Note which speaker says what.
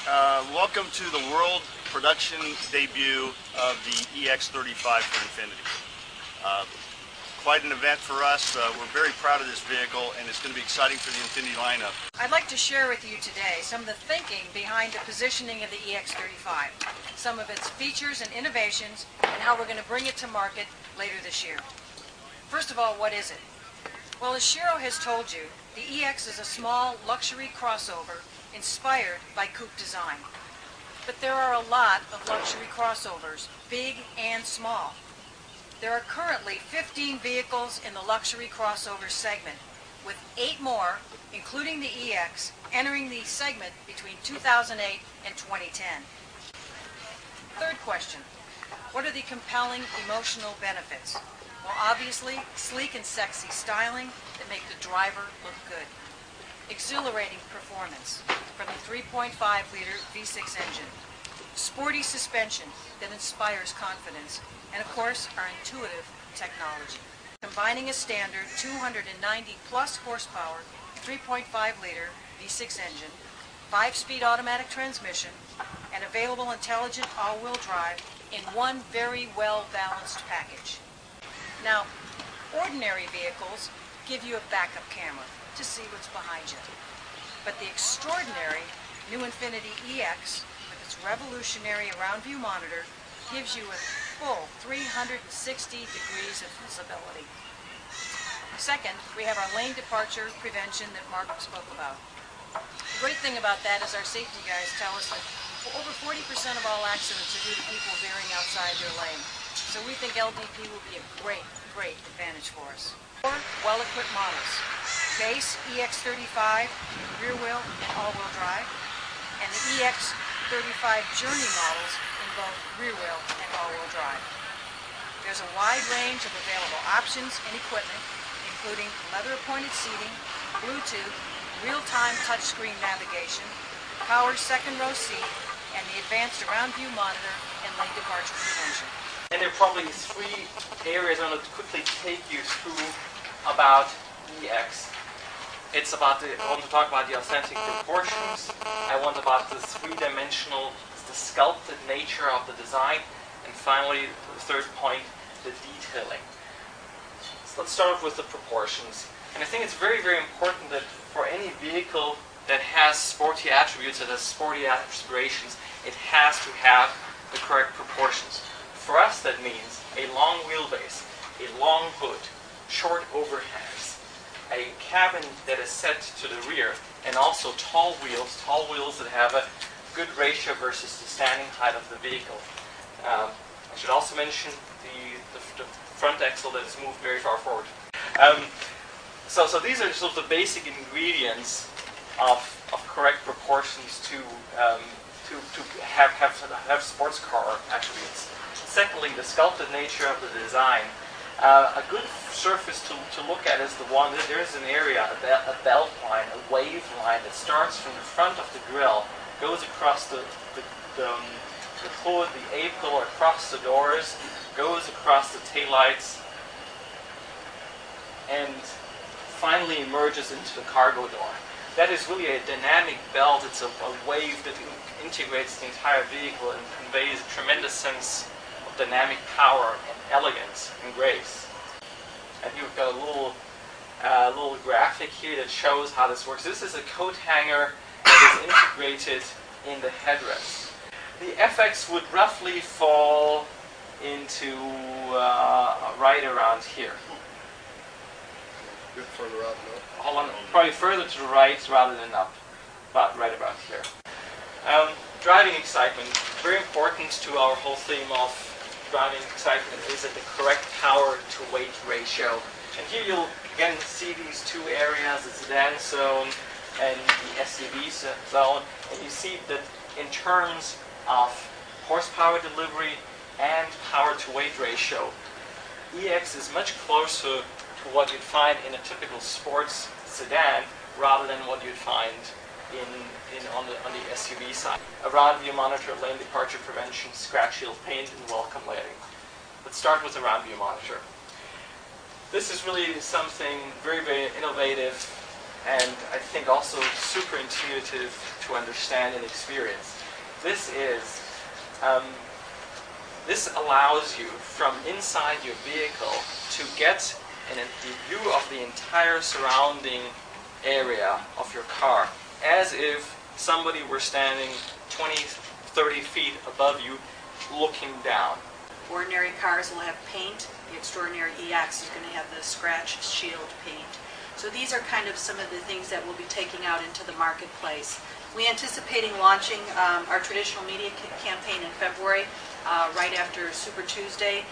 Speaker 1: Welcome to the world production debut of the EX-35 for Infiniti. Quite an event for us. We're very proud of this vehicle, and it's going to be exciting for the Infiniti lineup.
Speaker 2: I'd like to share with you today some of the thinking behind the positioning of the EX-35, some of its features and innovations, and how we're going to bring it to market later this year. First of all, what is it? Well, as Shiro has told you, the EX is a small luxury crossover inspired by coupe design. But there are a lot of luxury crossovers, big and small. There are currently 15 vehicles in the luxury crossover segment, with 8 more, including the EX, entering the segment between 2008 and 2010. Third question, what are the compelling emotional benefits? Well, obviously, sleek and sexy styling that make the driver look good. Exhilarating performance from the 3.5-liter V6 engine. Sporty suspension that inspires confidence. And of course, our intuitive technology. Combining a standard 290-plus horsepower 3.5-liter V6 engine, 5-speed automatic transmission, and available intelligent all-wheel drive in one very well-balanced package. Now, ordinary vehicles give you a backup camera to see what's behind you. But the extraordinary new Infiniti EX, with its revolutionary roundview monitor, gives you a full 360 degrees of visibility. Second, we have our lane departure prevention that Mark spoke about. The great thing about that is our safety guys tell us that over 40% of all accidents are due to people veering outside their lane. So we think LDP will be a great advantage for us. 4 well-equipped models. Base EX-35, rear wheel and all-wheel drive, and the EX-35 Journey models in both rear wheel and all-wheel drive. There's a wide range of available options and equipment, including leather-appointed seating, Bluetooth, real-time touchscreen navigation, power second-row seat, and the advanced round-view monitor and lane departure prevention.
Speaker 3: And there are probably 3 areas I want to quickly take you through about EX. I want to talk about the authentic proportions. I want about the 3-dimensional, the sculpted nature of the design, and finally, the third point, the detailing. So let's start off with the proportions. And I think it's very important that for any vehicle that has sporty attributes, that has sporty aspirations, it has to have the correct proportions. For us, that means a long wheelbase, a long hood, short overhangs, a cabin that is set to the rear, and also tall wheels that have a good ratio versus the standing height of the vehicle. I should also mention the front axle that is moved very far forward. So these are sort of the basic ingredients of correct proportions to have sports car attributes. Secondly, the sculpted nature of the design. A good surface to look at is the one that there is an area, a belt line, a wave line that starts from the front of the grille, goes across the hood, the A-pillar, across the doors, goes across the taillights, and finally emerges into the cargo door. That is really a dynamic belt. It's a wave that integrates the entire vehicle and conveys a tremendous sense of dynamic power and elegance and grace. And you've got a little graphic here that shows how this works. This is a coat hanger that is integrated in the headrest. The FX would roughly fall into right around here.
Speaker 1: A bit further up, no?
Speaker 3: Hold on, probably further to the right rather than up, but right about here. Driving excitement, very important to our whole theme of driving excitement, is at the correct power to weight ratio. And here you'll again see these 2 areas, the sedan zone and the SUV zone, and you see that in terms of horsepower delivery and power to weight ratio, EX is much closer to what you'd find in a typical sports sedan rather than what you'd find on the SUV side. A roundview monitor, lane departure prevention, scratch shield paint, and welcome lighting. Let's start with the roundview monitor. This is really something very innovative and I think also super intuitive to understand and experience. This allows you from inside your vehicle to get a view of the entire surrounding area of your car, as if somebody were standing 20, 30 feet above you looking down.
Speaker 4: Ordinary cars will have paint. The Extraordinary EX is going to have the scratch shield paint. So these are kind of some of the things that we'll be taking out into the marketplace. We're anticipating launching our traditional media campaign in February, right after Super Tuesday.